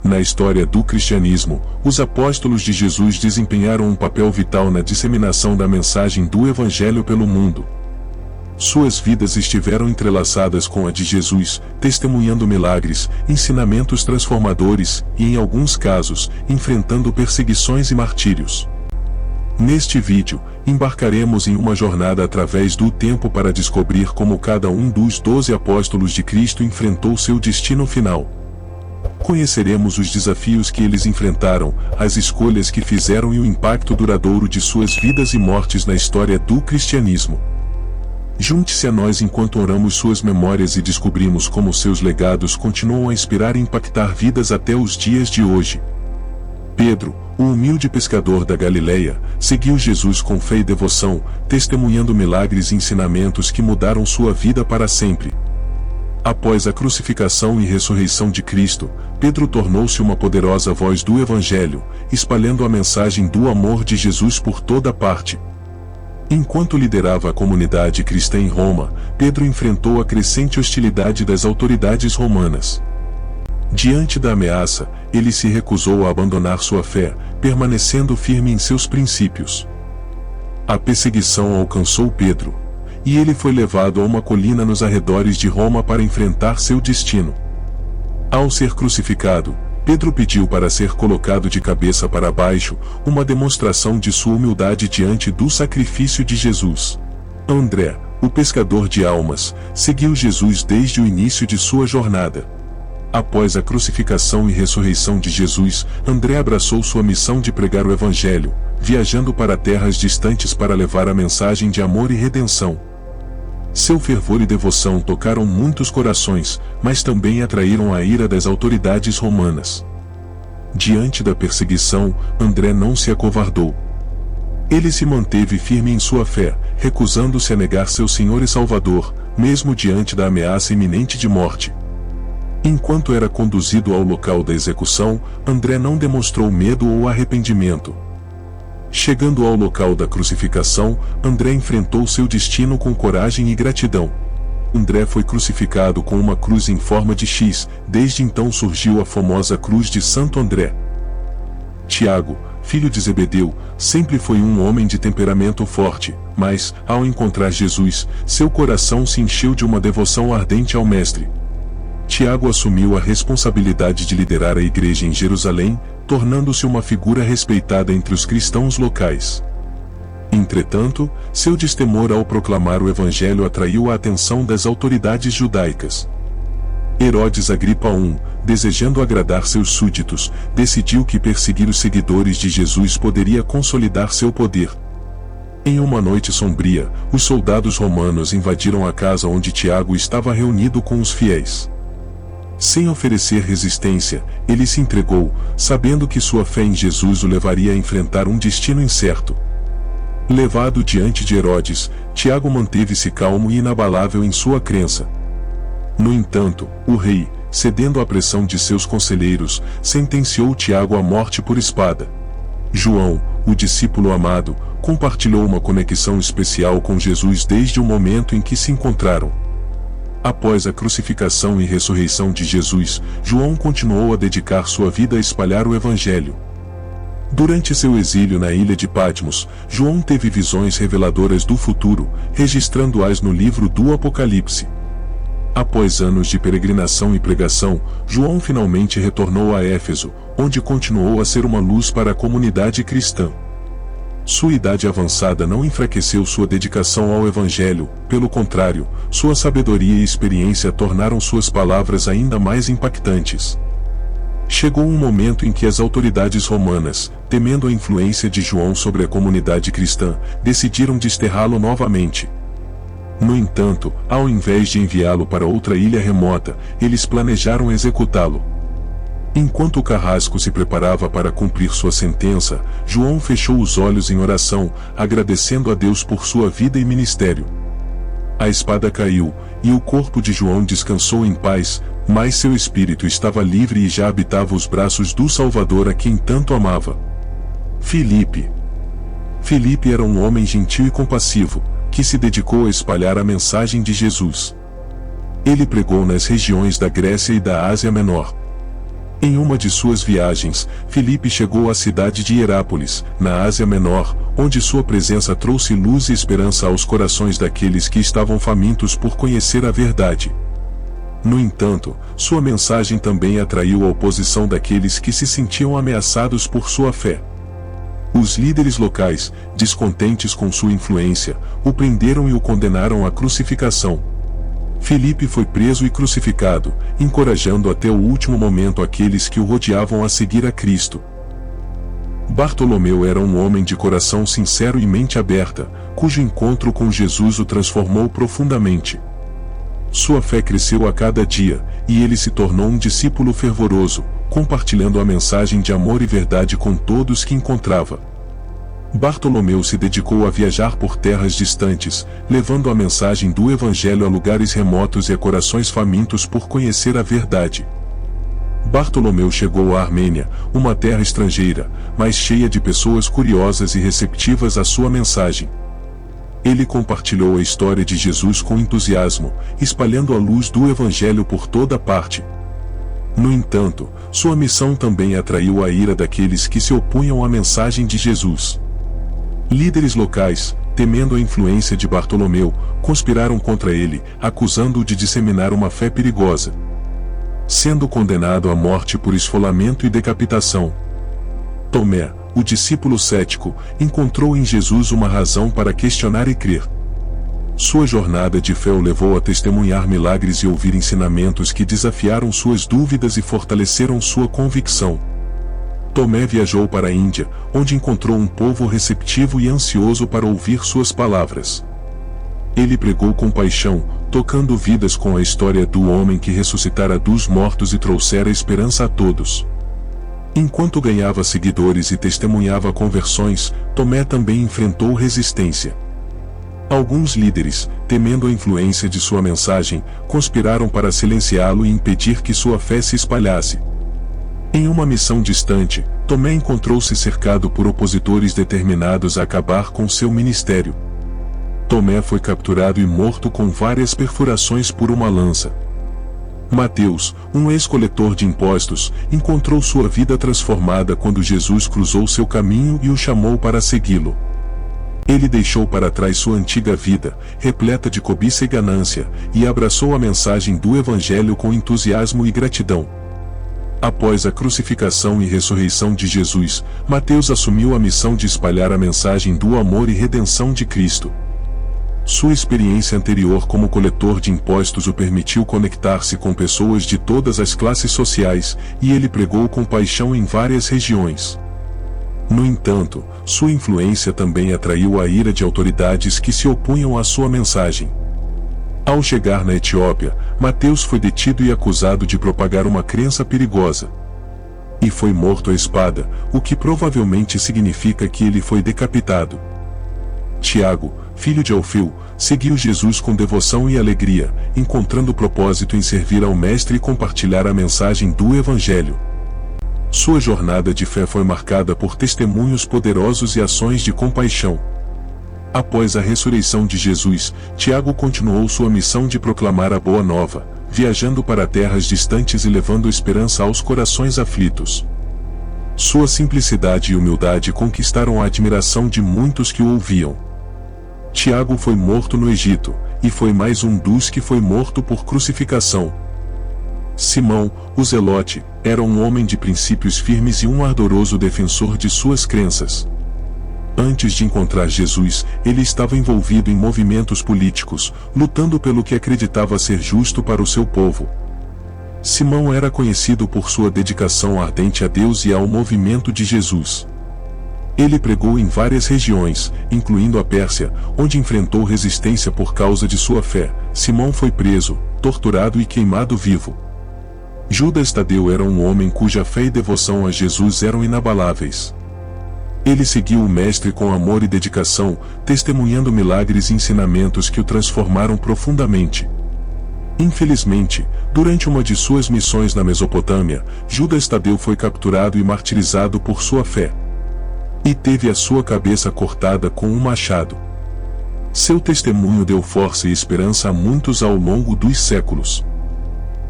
Na história do cristianismo, os apóstolos de Jesus desempenharam um papel vital na disseminação da mensagem do Evangelho pelo mundo. Suas vidas estiveram entrelaçadas com a de Jesus, testemunhando milagres, ensinamentos transformadores e, em alguns casos, enfrentando perseguições e martírios. Neste vídeo, embarcaremos em uma jornada através do tempo para descobrir como cada um dos 12 apóstolos de Cristo enfrentou seu destino final. Conheceremos os desafios que eles enfrentaram, as escolhas que fizeram e o impacto duradouro de suas vidas e mortes na história do cristianismo. Junte-se a nós enquanto oramos suas memórias e descobrimos como seus legados continuam a inspirar e impactar vidas até os dias de hoje. Pedro, o humilde pescador da Galileia, seguiu Jesus com fé e devoção, testemunhando milagres e ensinamentos que mudaram sua vida para sempre. Após a crucificação e ressurreição de Cristo, Pedro tornou-se uma poderosa voz do Evangelho, espalhando a mensagem do amor de Jesus por toda parte. Enquanto liderava a comunidade cristã em Roma, Pedro enfrentou a crescente hostilidade das autoridades romanas. Diante da ameaça, ele se recusou a abandonar sua fé, permanecendo firme em seus princípios. A perseguição alcançou Pedro, e ele foi levado a uma colina nos arredores de Roma para enfrentar seu destino. Ao ser crucificado, Pedro pediu para ser colocado de cabeça para baixo, uma demonstração de sua humildade diante do sacrifício de Jesus. André, o pescador de almas, seguiu Jesus desde o início de sua jornada. Após a crucificação e ressurreição de Jesus, André abraçou sua missão de pregar o Evangelho, viajando para terras distantes para levar a mensagem de amor e redenção. Seu fervor e devoção tocaram muitos corações, mas também atraíram a ira das autoridades romanas. Diante da perseguição, André não se acovardou. Ele se manteve firme em sua fé, recusando-se a negar seu Senhor e Salvador, mesmo diante da ameaça iminente de morte. Enquanto era conduzido ao local da execução, André não demonstrou medo ou arrependimento. Chegando ao local da crucificação, André enfrentou seu destino com coragem e gratidão. André foi crucificado com uma cruz em forma de X, desde então surgiu a famosa cruz de Santo André. Tiago, filho de Zebedeu, sempre foi um homem de temperamento forte, mas, ao encontrar Jesus, seu coração se encheu de uma devoção ardente ao Mestre. Tiago assumiu a responsabilidade de liderar a igreja em Jerusalém, tornando-se uma figura respeitada entre os cristãos locais. Entretanto, seu destemor ao proclamar o Evangelho atraiu a atenção das autoridades judaicas. Herodes Agripa I, desejando agradar seus súditos, decidiu que perseguir os seguidores de Jesus poderia consolidar seu poder. Em uma noite sombria, os soldados romanos invadiram a casa onde Tiago estava reunido com os fiéis. Sem oferecer resistência, ele se entregou, sabendo que sua fé em Jesus o levaria a enfrentar um destino incerto. Levado diante de Herodes, Tiago manteve-se calmo e inabalável em sua crença. No entanto, o rei, cedendo à pressão de seus conselheiros, sentenciou Tiago à morte por espada. João, o discípulo amado, compartilhou uma conexão especial com Jesus desde o momento em que se encontraram. Após a crucificação e ressurreição de Jesus, João continuou a dedicar sua vida a espalhar o Evangelho. Durante seu exílio na ilha de Patmos, João teve visões reveladoras do futuro, registrando-as no livro do Apocalipse. Após anos de peregrinação e pregação, João finalmente retornou a Éfeso, onde continuou a ser uma luz para a comunidade cristã. Sua idade avançada não enfraqueceu sua dedicação ao Evangelho, pelo contrário, sua sabedoria e experiência tornaram suas palavras ainda mais impactantes. Chegou um momento em que as autoridades romanas, temendo a influência de João sobre a comunidade cristã, decidiram desterrá-lo novamente. No entanto, ao invés de enviá-lo para outra ilha remota, eles planejaram executá-lo. Enquanto o carrasco se preparava para cumprir sua sentença, João fechou os olhos em oração, agradecendo a Deus por sua vida e ministério. A espada caiu, e o corpo de João descansou em paz, mas seu espírito estava livre e já habitava os braços do Salvador a quem tanto amava. Filipe era um homem gentil e compassivo, que se dedicou a espalhar a mensagem de Jesus. Ele pregou nas regiões da Grécia e da Ásia Menor. Em uma de suas viagens, Filipe chegou à cidade de Hierápolis, na Ásia Menor, onde sua presença trouxe luz e esperança aos corações daqueles que estavam famintos por conhecer a verdade. No entanto, sua mensagem também atraiu a oposição daqueles que se sentiam ameaçados por sua fé. Os líderes locais, descontentes com sua influência, o prenderam e o condenaram à crucificação. Filipe foi preso e crucificado, encorajando até o último momento aqueles que o rodeavam a seguir a Cristo. Bartolomeu era um homem de coração sincero e mente aberta, cujo encontro com Jesus o transformou profundamente. Sua fé cresceu a cada dia, e ele se tornou um discípulo fervoroso, compartilhando a mensagem de amor e verdade com todos que encontrava. Bartolomeu se dedicou a viajar por terras distantes, levando a mensagem do Evangelho a lugares remotos e a corações famintos por conhecer a verdade. Bartolomeu chegou à Armênia, uma terra estrangeira, mas cheia de pessoas curiosas e receptivas à sua mensagem. Ele compartilhou a história de Jesus com entusiasmo, espalhando a luz do Evangelho por toda parte. No entanto, sua missão também atraiu a ira daqueles que se opunham à mensagem de Jesus. Líderes locais, temendo a influência de Bartolomeu, conspiraram contra ele, acusando-o de disseminar uma fé perigosa. Sendo condenado à morte por esfolamento e decapitação, Tomé, o discípulo cético, encontrou em Jesus uma razão para questionar e crer. Sua jornada de fé o levou a testemunhar milagres e ouvir ensinamentos que desafiaram suas dúvidas e fortaleceram sua convicção. Tomé viajou para a Índia, onde encontrou um povo receptivo e ansioso para ouvir suas palavras. Ele pregou com paixão, tocando vidas com a história do homem que ressuscitara dos mortos e trouxera esperança a todos. Enquanto ganhava seguidores e testemunhava conversões, Tomé também enfrentou resistência. Alguns líderes, temendo a influência de sua mensagem, conspiraram para silenciá-lo e impedir que sua fé se espalhasse. Em uma missão distante, Tomé encontrou-se cercado por opositores determinados a acabar com seu ministério. Tomé foi capturado e morto com várias perfurações por uma lança. Mateus, um ex-coletor de impostos, encontrou sua vida transformada quando Jesus cruzou seu caminho e o chamou para segui-lo. Ele deixou para trás sua antiga vida, repleta de cobiça e ganância, e abraçou a mensagem do Evangelho com entusiasmo e gratidão. Após a crucificação e ressurreição de Jesus, Mateus assumiu a missão de espalhar a mensagem do amor e redenção de Cristo. Sua experiência anterior como coletor de impostos o permitiu conectar-se com pessoas de todas as classes sociais, e ele pregou com paixão em várias regiões. No entanto, sua influência também atraiu a ira de autoridades que se opunham à sua mensagem. Ao chegar na Etiópia, Mateus foi detido e acusado de propagar uma crença perigosa. E foi morto à espada, o que provavelmente significa que ele foi decapitado. Tiago, filho de Alfeu, seguiu Jesus com devoção e alegria, encontrando propósito em servir ao Mestre e compartilhar a mensagem do Evangelho. Sua jornada de fé foi marcada por testemunhos poderosos e ações de compaixão. Após a ressurreição de Jesus, Tiago continuou sua missão de proclamar a Boa Nova, viajando para terras distantes e levando esperança aos corações aflitos. Sua simplicidade e humildade conquistaram a admiração de muitos que o ouviam. Tiago foi morto no Egito, e foi mais um dos que foi morto por crucificação. Simão, o Zelote, era um homem de princípios firmes e um ardoroso defensor de suas crenças. Antes de encontrar Jesus, ele estava envolvido em movimentos políticos, lutando pelo que acreditava ser justo para o seu povo. Simão era conhecido por sua dedicação ardente a Deus e ao movimento de Jesus. Ele pregou em várias regiões, incluindo a Pérsia, onde enfrentou resistência por causa de sua fé. Simão foi preso, torturado e queimado vivo. Judas Tadeu era um homem cuja fé e devoção a Jesus eram inabaláveis. Ele seguiu o Mestre com amor e dedicação, testemunhando milagres e ensinamentos que o transformaram profundamente. Infelizmente, durante uma de suas missões na Mesopotâmia, Judas Tadeu foi capturado e martirizado por sua fé. E teve a sua cabeça cortada com um machado. Seu testemunho deu força e esperança a muitos ao longo dos séculos.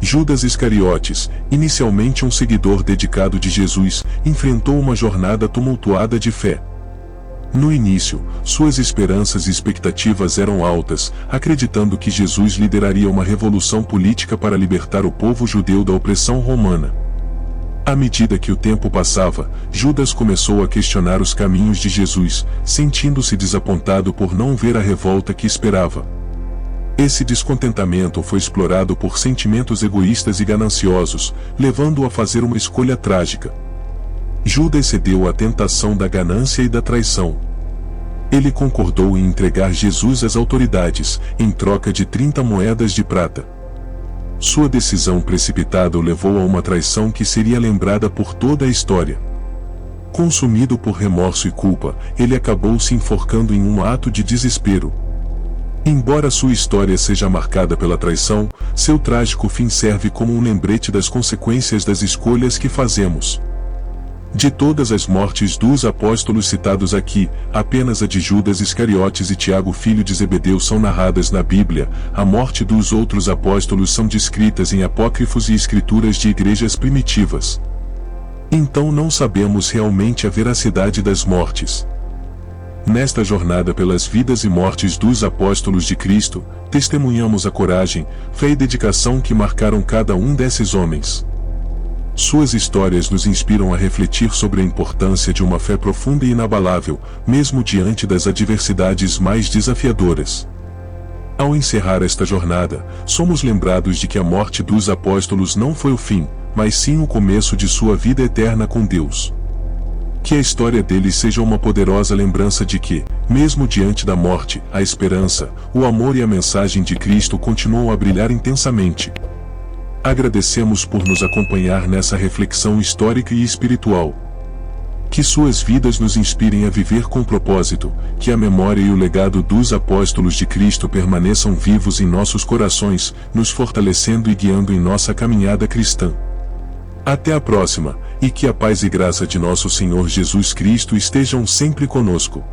Judas Iscariotes, inicialmente um seguidor dedicado de Jesus, enfrentou uma jornada tumultuada de fé. No início, suas esperanças e expectativas eram altas, acreditando que Jesus lideraria uma revolução política para libertar o povo judeu da opressão romana. À medida que o tempo passava, Judas começou a questionar os caminhos de Jesus, sentindo-se desapontado por não ver a revolta que esperava. Esse descontentamento foi explorado por sentimentos egoístas e gananciosos, levando-o a fazer uma escolha trágica. Judas cedeu à tentação da ganância e da traição. Ele concordou em entregar Jesus às autoridades, em troca de 30 moedas de prata. Sua decisão precipitada o levou a uma traição que seria lembrada por toda a história. Consumido por remorso e culpa, ele acabou se enforcando em um ato de desespero. Embora sua história seja marcada pela traição, seu trágico fim serve como um lembrete das consequências das escolhas que fazemos. De todas as mortes dos apóstolos citados aqui, apenas a de Judas Iscariotes e Tiago filho de Zebedeu são narradas na Bíblia. A morte dos outros apóstolos são descritas em apócrifos e escrituras de igrejas primitivas. Então não sabemos realmente a veracidade das mortes. Nesta jornada pelas vidas e mortes dos apóstolos de Cristo, testemunhamos a coragem, fé e dedicação que marcaram cada um desses homens. Suas histórias nos inspiram a refletir sobre a importância de uma fé profunda e inabalável, mesmo diante das adversidades mais desafiadoras. Ao encerrar esta jornada, somos lembrados de que a morte dos apóstolos não foi o fim, mas sim o começo de sua vida eterna com Deus. Que a história deles seja uma poderosa lembrança de que, mesmo diante da morte, a esperança, o amor e a mensagem de Cristo continuam a brilhar intensamente. Agradecemos por nos acompanhar nessa reflexão histórica e espiritual. Que suas vidas nos inspirem a viver com propósito, que a memória e o legado dos apóstolos de Cristo permaneçam vivos em nossos corações, nos fortalecendo e guiando em nossa caminhada cristã. Até a próxima, e que a paz e graça de nosso Senhor Jesus Cristo estejam sempre conosco.